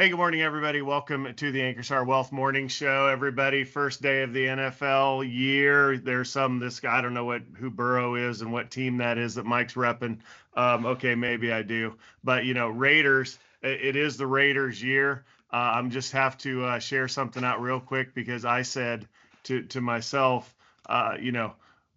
Hey, good morning, everybody. Welcome to the Ankerstar Wealth Morning Show, everybody. First day of the NFL year. There's this guy, I don't know who Burrow is and what team that is that Mike's repping. Okay, maybe I do. But, Raiders, it is the Raiders year. I'm just have to share something out real quick because I said to myself,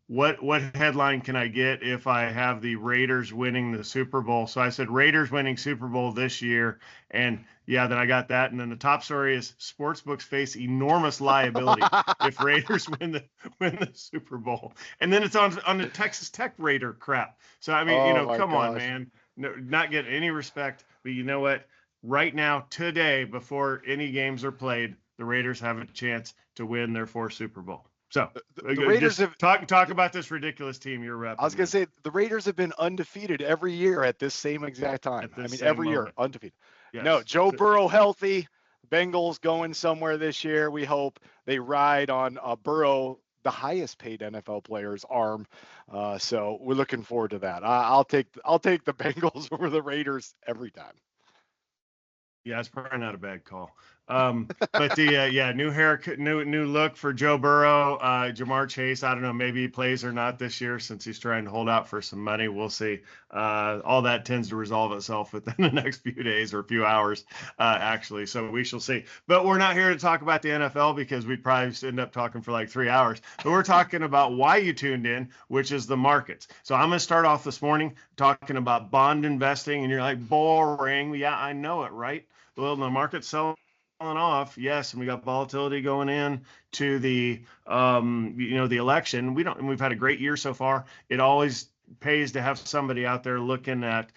what headline can I get if I have the Raiders winning the Super Bowl? So I said Raiders winning Super Bowl this year, and yeah, then I got that. And then the top story is sportsbooks face enormous liability if Raiders win the Super Bowl. And then it's on the Texas Tech Raider crap. So I mean, Oh my come on, gosh. man, no, not getting any respect. But you know what? Right now, today, before any games are played, the Raiders have a chance to win their fourth Super Bowl. So The Raiders just have talk about this ridiculous team you're repping. I was gonna say the Raiders have been undefeated every year at this same exact time. At this Every same year moment. undefeated. Yes. No, Joe Burrow healthy. Bengals going somewhere this year. We hope they ride on Burrow, the highest paid NFL player's arm. So we're looking forward to that. I'll take the Bengals over the Raiders every time. Yeah, it's probably not a bad call. But the new haircut, new look for Joe Burrow, Jamar Chase. I don't know, maybe he plays or not this year since he's trying to hold out for some money. We'll see. All that tends to resolve itself within the next few days or a few hours, actually. So we shall see. But we're not here to talk about the NFL because we'd probably end up talking for like 3 hours. But we're talking about why you tuned in, which is the markets. So I'm going to start off this morning talking about bond investing, and you're like, boring. Yeah, I know it, right? Well, the market's selling off, yes, and we got volatility going in to the the election. We've had a great year so far. It always pays to have somebody out there looking at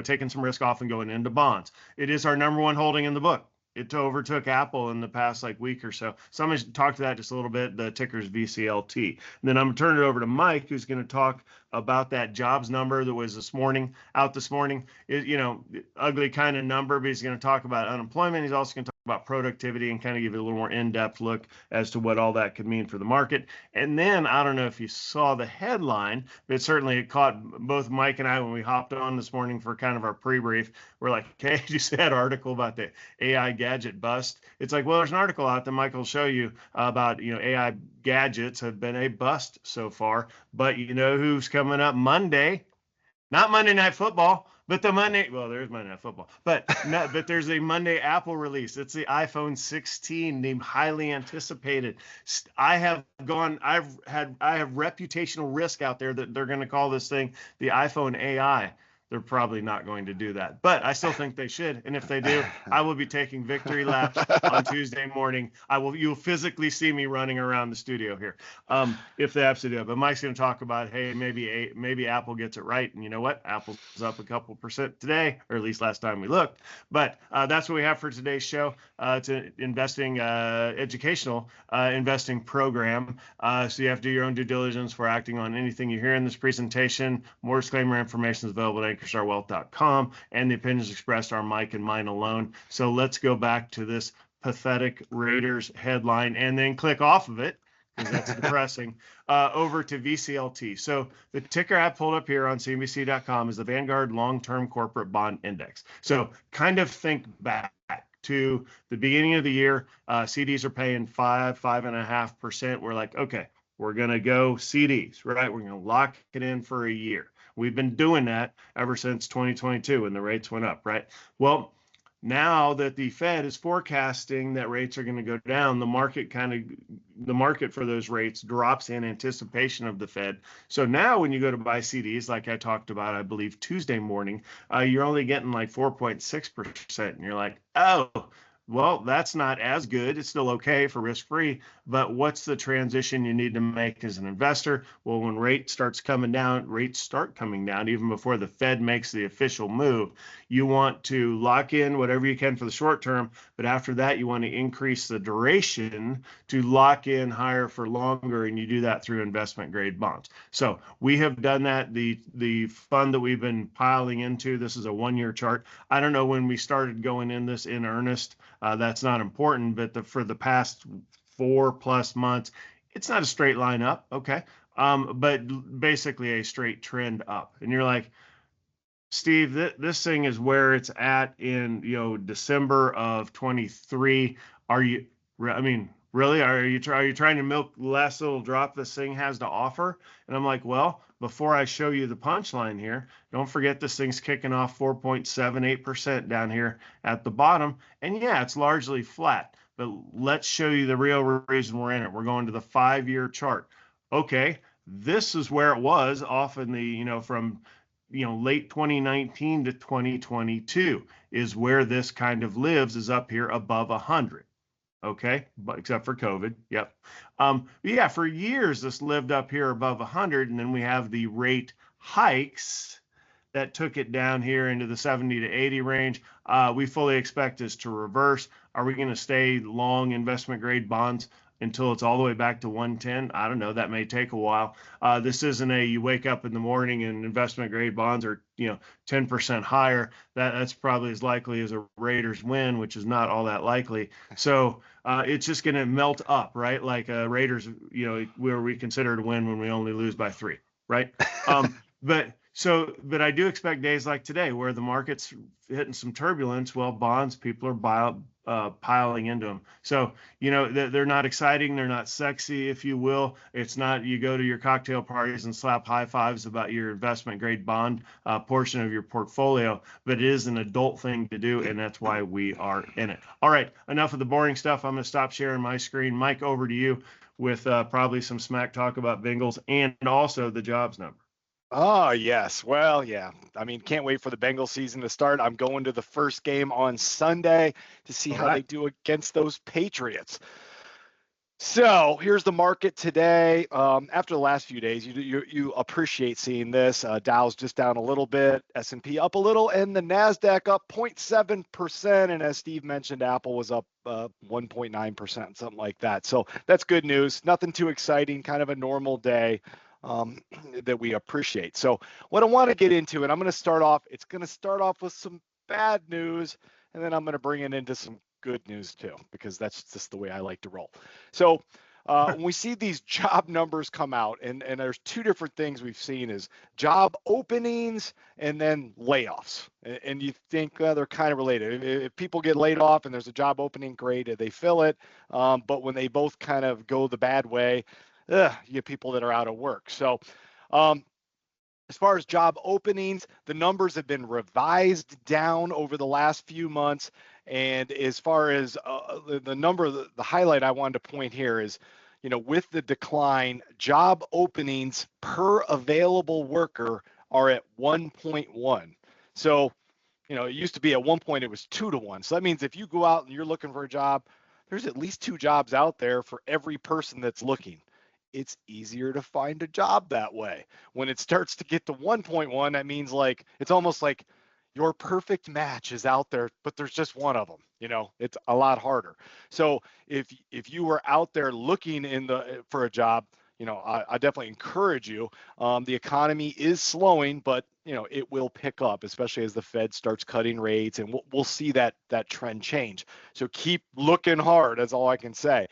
taking some risk off and going into bonds. It is our number one holding in the book. It overtook Apple in the past week or so. So I'm going to talk to that just a little bit. The ticker's VCLT. And then I'm going to turn it over to Mike, who's going to talk about that jobs number that was out this morning. Ugly kind of number, but he's going to talk about unemployment. He's also going to talk about productivity and kind of give you a little more in-depth look as to what all that could mean for the market. And then I don't know if you saw the headline, but certainly it caught both Mike and I when we hopped on this morning for kind of our pre-brief. We're like, hey, did you see that article about the AI gadget bust? It's like, well, there's an article out that Mike will show you about, AI gadgets have been a bust so far. But you know who's coming up Monday? Not Monday Night Football, but there's Monday Night Football, but there's a Monday Apple release. It's the iPhone 16, the highly anticipated. I have reputational risk out there that they're going to call this thing the iPhone AI. They're probably not going to do that, but I still think they should. And if they do, I will be taking victory laps on Tuesday morning. You'll physically see me running around the studio here, if they absolutely do. But Mike's going to talk about, hey, maybe Apple gets it right. And you know what? Apple's up a couple percent today, or at least last time we looked. But that's what we have for today's show. It's an educational investing program. So you have to do your own due diligence for acting on anything you hear in this presentation. More disclaimer information is available at AnkerstarWealth.com, and the opinions expressed are Mike and mine alone. So let's go back to this pathetic Raiders headline and then click off of it, because that's depressing, over to VCLT. So the ticker I pulled up here on CNBC.com is the Vanguard Long-Term Corporate Bond Index. So kind of think back to the beginning of the year. CDs are paying 5.5%. We're like, okay, we're going to go CDs, right? We're going to lock it in for a year. We've been doing that ever since 2022 when the rates went up, right? Well, now that the Fed is forecasting that rates are going to go down, the market for those rates drops in anticipation of the Fed. So now when you go to buy CDs, like I talked about, I believe Tuesday morning, you're only getting like 4.6%. And you're like, oh, well, that's not as good. It's still okay for risk-free, but what's the transition you need to make as an investor? Well, when rates start coming down even before the Fed makes the official move. You want to lock in whatever you can for the short term, but after that, you want to increase the duration to lock in higher for longer, and you do that through investment-grade bonds. So we have done that. The fund that we've been piling into, this is a one-year chart. I don't know when we started going in this in earnest. That's not important, but for the past 4+ months, it's not a straight line up, okay, but basically a straight trend up. And you're like, Steve, this thing is where it's at in, December of 23. Are you, I mean, really, are you trying to milk the last little drop this thing has to offer? And I'm like, well, before I show you the punchline here, don't forget this thing's kicking off 4.78% down here at the bottom. And yeah, it's largely flat, but let's show you the real reason we're in it. We're going to the 5-year chart. Okay, this is where it was off in the, from late 2019 to 2022 is where this kind of lives, is up here above 100. Okay, but except for COVID. Yep. Yeah, for years this lived up here above 100, and then we have the rate hikes that took it down here into the 70 to 80 range. We fully expect this to reverse. Are we going to stay long investment grade bonds until it's all the way back to 110? I don't know. That may take a while. This isn't you wake up in the morning and investment grade bonds are 10% higher. That's probably as likely as a Raiders win, which is not all that likely. So it's just going to melt up, right? Like Raiders, where we consider it a win when we only lose by 3, right? But I do expect days like today where the market's hitting some turbulence. Well, bonds, people are piling into them. So, they're not exciting. They're not sexy, if you will. It's not you go to your cocktail parties and slap high fives about your investment grade bond portion of your portfolio, but it is an adult thing to do, and that's why we are in it. All right, enough of the boring stuff. I'm going to stop sharing my screen. Mike, over to you with probably some smack talk about Bengals and also the jobs number. Oh, yes. Well, yeah. I mean, can't wait for the Bengals season to start. I'm going to the first game on Sunday to see how they do against those Patriots. So here's the market today. After the last few days, you appreciate seeing this. Dow's just down a little bit, S&P up a little, and the NASDAQ up 0.7%. And as Steve mentioned, Apple was up 1.9%, something like that. So that's good news. Nothing too exciting, kind of a normal day. That we appreciate. So what I want to get into, and I'm going to start off, it's going to start off with some bad news, and then I'm going to bring it into some good news too, because that's just the way I like to roll. So when we see these job numbers come out, and there's two different things we've seen is job openings and then layoffs. And you think they're kind of related. If people get laid off and there's a job opening, great, they fill it. But when they both kind of go the bad way, you get people that are out of work. So as far as job openings, the numbers have been revised down over the last few months. And as far as the number, the highlight I wanted to point here is, with the decline, job openings per available worker are at 1.1. So, it used to be at one point it was 2 to 1. So that means if you go out and you're looking for a job, there's at least 2 jobs out there for every person that's looking. It's easier to find a job that way. When it starts to get to 1.1, that means like it's almost like your perfect match is out there, but there's just one of them. It's a lot harder. So if you were out there looking for a job, I definitely encourage you. The economy is slowing, but it will pick up, especially as the Fed starts cutting rates, and we'll see that trend change. So keep looking hard. That's all I can say.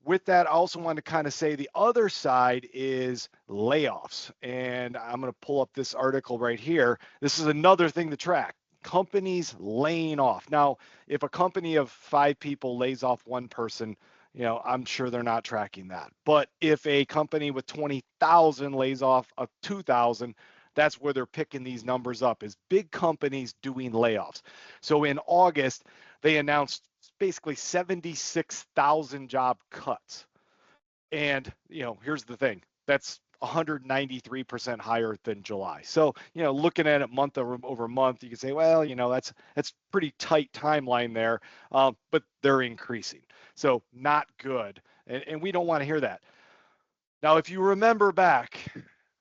With that, I also want to kind of say the other side is layoffs. And I'm going to pull up this article right here. This is another thing to track. Companies laying off. Now, if a company of 5 people lays off 1 person, I'm sure they're not tracking that. But if a company with 20,000 lays off of 2,000, that's where they're picking these numbers up, is big companies doing layoffs. So in August, they announced basically 76,000 job cuts. And, here's the thing, that's 193% higher than July. So, looking at it month over month, you can say, well, that's pretty tight timeline there, but they're increasing. So not good. And we don't want to hear that. Now, if you remember back,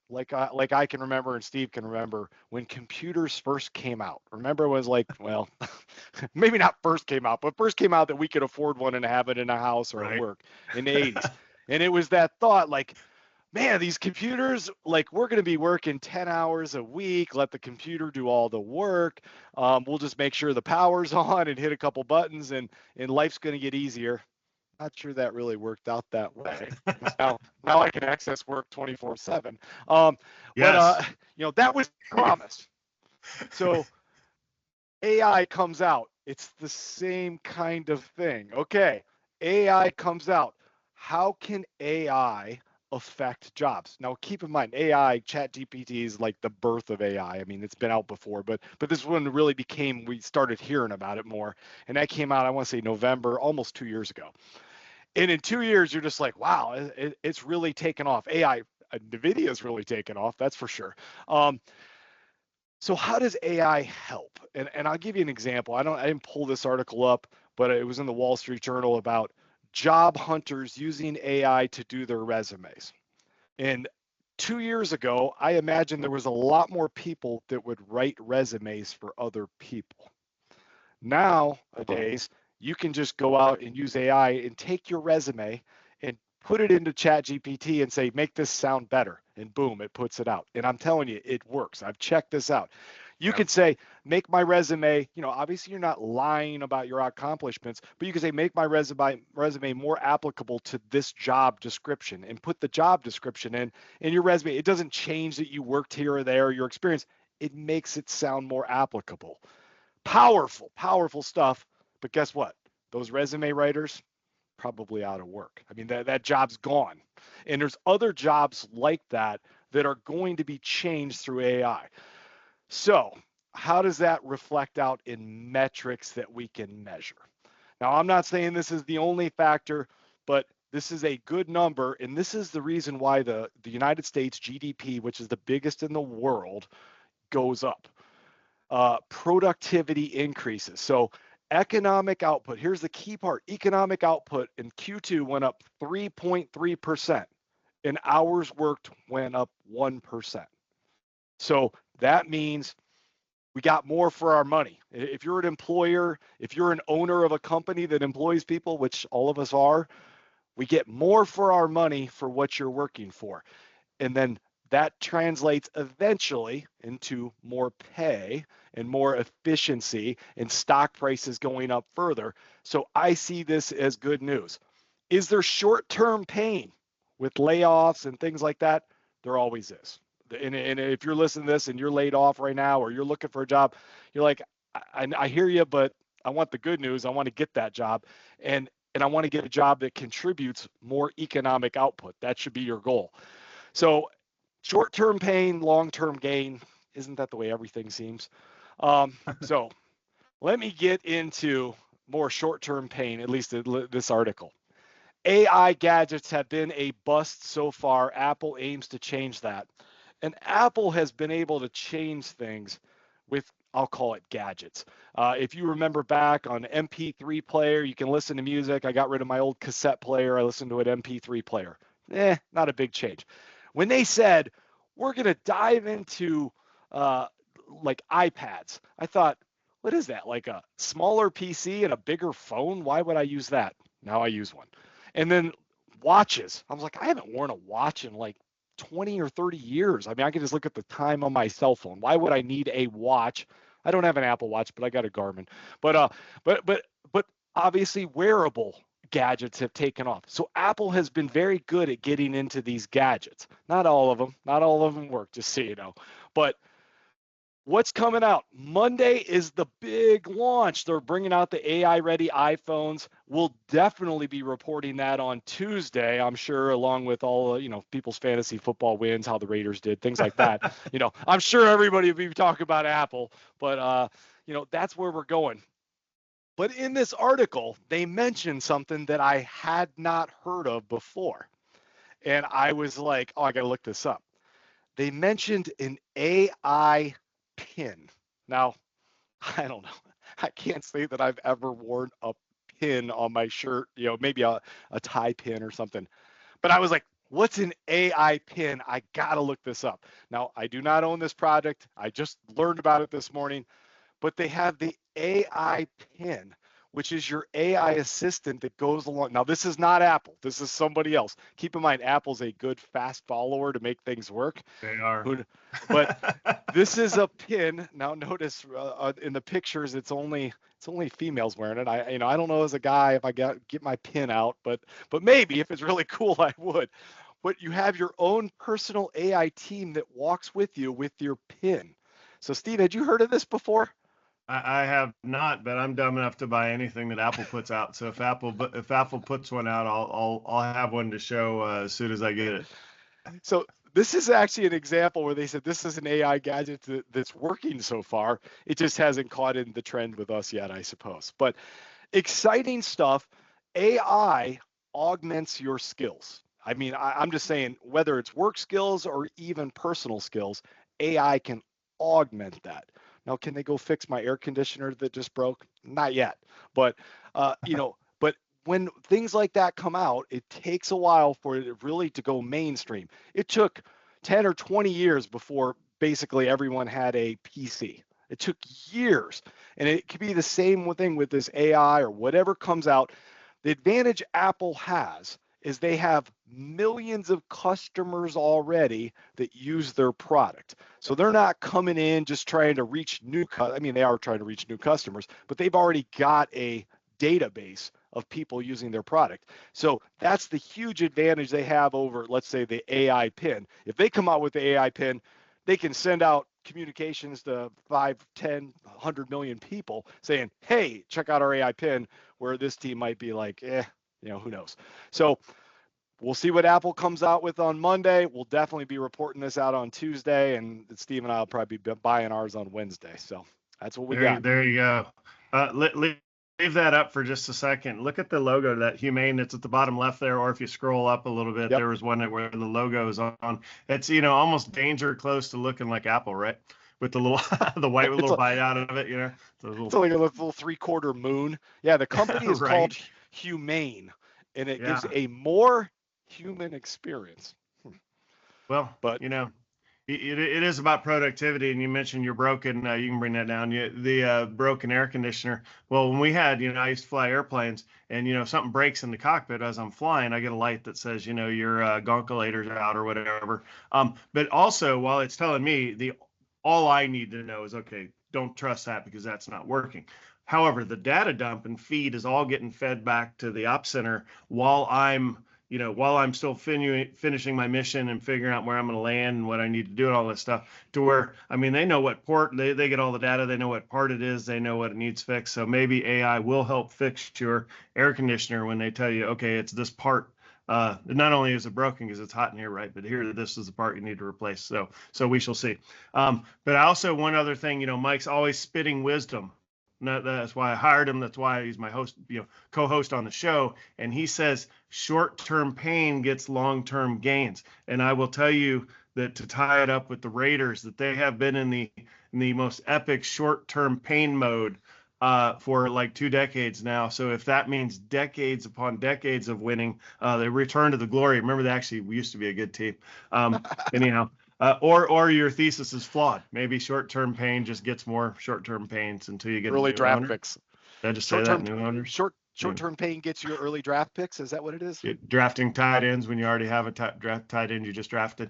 like I can remember and Steve can remember when computers first came out. Remember, it was like, well, maybe not first came out, but first came out that we could afford one and have it in a house or at work in the 80s. And it was that thought like, man, these computers, like we're going to be working 10 hours a week, let the computer do all the work. We'll just make sure the power's on and hit a couple buttons and life's going to get easier. Not sure that really worked out that way. now I can access work 24/7. Yes. But that was promised. So AI comes out. It's the same kind of thing. Okay, AI comes out. How can AI affect jobs? Now, keep in mind, AI, ChatGPT is like the birth of AI. I mean, it's been out before, but this one really became, we started hearing about it more. And that came out, I want to say November, almost 2 years ago. And in 2 years, you're just like, wow, it's really taken off. AI, NVIDIA's really taken off, that's for sure. So how does AI help? And I'll give you an example. I didn't pull this article up, but it was in the Wall Street Journal about job hunters using AI to do their resumes. And 2 years ago, I imagine there was a lot more people that would write resumes for other people. Nowadays, you can just go out and use AI and take your resume and put it into ChatGPT and say, make this sound better. And boom, it puts it out. And I'm telling you, it works. I've checked this out. You could say, make my resume, obviously you're not lying about your accomplishments, but you could say, make my resume more applicable to this job description, and put the job description in your resume. It doesn't change that you worked here or there, your experience. It makes it sound more applicable. Powerful, powerful stuff. But guess what? Those resume writers, probably out of work. I mean, that job's gone. And there's other jobs like that that are going to be changed through AI. So how does that reflect out in metrics that we can measure? Now, I'm not saying this is the only factor, but this is a good number. And this is the reason why the United States GDP, which is the biggest in the world, goes up. Productivity increases. So economic output, here's the key part. Economic output in Q2 went up 3.3%, and hours worked went up 1%. So that means we got more for our money. If you're an employer, if you're an owner of a company that employs people, which all of us are, we get more for our money for what you're working for. And then that translates eventually into more pay and more efficiency, and stock prices going up further. So I see this as good news. Is there short-term pain with layoffs and things like that? There always is. And if you're listening to this and you're laid off right now, or you're looking for a job, you're like, I hear you, but I want the good news. I want to get that job. And I want to get a job that contributes more economic output. That should be your goal. So short-term pain, long-term gain. Isn't that the way everything seems? So let me get into more short-term pain, at least this article. AI gadgets have been a bust so far. Apple aims to change that. And Apple has been able to change things with, I'll call it, gadgets. If you remember back on MP3 player, you can listen to music. I got rid of my old cassette player. I listened to an MP3 player. Not a big change. When they said, we're going to dive into like iPads, I thought, what is that? Like a smaller PC and a bigger phone? Why would I use that? Now I use one. And then watches. I was like, I haven't worn a watch in like 20 or 30 years. I mean, I can just look at the time on my cell phone. Why would I need a watch? I don't have an Apple Watch, but I got a Garmin. But obviously wearable gadgets have taken off. So Apple has been very good at getting into these gadgets. Not all of them work, just so you know. But what's coming out? Monday is the big launch. They're bringing out the AI-ready iPhones. We'll definitely be reporting that on Tuesday, I'm sure, along with all, people's fantasy football wins, how the Raiders did, things like that. I'm sure everybody will be talking about Apple, but, that's where we're going. But in this article, they mentioned something that I had not heard of before. And I was like, oh, I got to look this up. They mentioned an AI pin. Now, I don't know. I can't say that I've ever worn a pin on my shirt, maybe a tie pin or something. But I was like, what's an AI pin? I got to look this up. Now, I do not own this product. I just learned about it this morning. But they have the AI pin, which is your AI assistant that goes along. Now, this is not Apple. This is somebody else. Keep in mind, Apple's a good fast follower to make things work. They are. But this is a pin. Now, notice in the pictures, it's only females wearing it. I don't know as a guy if I get my pin out, but maybe if it's really cool, I would. But you have your own personal AI team that walks with you with your pin. So, Steve, had you heard of this before? I have not, but I'm dumb enough to buy anything that Apple puts out. So if Apple puts one out, I'll have one to show as soon as I get it. So this is actually an example where they said this is an AI gadget that's working so far. It just hasn't caught in the trend with us yet, I suppose. But exciting stuff. AI augments your skills. I mean, I'm just saying, whether it's work skills or even personal skills, AI can augment that. Now, can they go fix my air conditioner that just broke? Not yet. But, but when things like that come out, it takes a while for it really to go mainstream. It took 10 or 20 years before basically everyone had a PC. It took years. And it could be the same thing with this AI or whatever comes out. The advantage Apple has is they have millions of customers already that use their product. So they're not coming in just trying to reach I mean, they are trying to reach new customers, but they've already got a database of people using their product. So that's the huge advantage they have over, let's say, the AI pin. If they come out with the AI pin, they can send out communications to 5, 10, 100 million people saying, hey, check out our AI pin, where this team might be like, who knows? So we'll see what Apple comes out with on Monday. We'll definitely be reporting this out on Tuesday, and Steve and I will probably be buying ours on Wednesday. So that's what we got. There you go. Leave that up for just a second. Look at the logo, that humane that's at the bottom left there, or if you scroll up a little bit, There was one where the logo is on. It's, almost danger close to looking like Apple, right? With the little the white little bite out of it, It's like a little 3/4 moon. Yeah, the company is right. called Humane, and it gives a more human experience. Well, but it is about productivity, and you mentioned you're broken. You can bring that down. The broken air conditioner. Well, when we had, I used to fly airplanes, and if something breaks in the cockpit as I'm flying, I get a light that says, your gonkulator's out or whatever. But also, while it's telling me, all I need to know is, okay, don't trust that because that's not working. However, the data dump and feed is all getting fed back to the op center while I'm still finishing my mission and figuring out where I'm going to land and what I need to do and all this stuff, to where, they know what port, they get all the data, they know what part it is, they know what it needs fixed. So maybe AI will help fix your air conditioner when they tell you, okay, it's this part. Not only is it broken because it's hot in here, right, but here, this is the part you need to replace. So we shall see. But also, one other thing, Mike's always spitting wisdom. That's why I hired him. That's why he's my host, co-host on the show. And he says short-term pain gets long-term gains. And I will tell you that, to tie it up with the Raiders, that they have been in the most epic short-term pain mode for like 2 decades now. So if that means decades upon decades of winning, they return to the glory. Remember, we used to be a good team. Anyhow. Or your thesis is flawed. Maybe short-term pain just gets more short-term pains until you get early draft owner. picks. Did I just say that? New owners? Short-term pain gets you early draft picks. Is that what it is? Drafting tight ends when you already have a tight end you just drafted.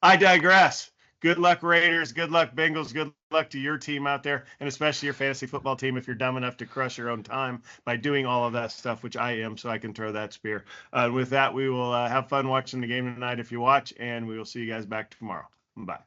I digress. Good luck, Raiders. Good luck, Bengals. Good luck to your team out there, and especially your fantasy football team, if you're dumb enough to crush your own time by doing all of that stuff, which I am, so I can throw that spear. With that, we will have fun watching the game tonight if you watch, and we will see you guys back tomorrow. Bye.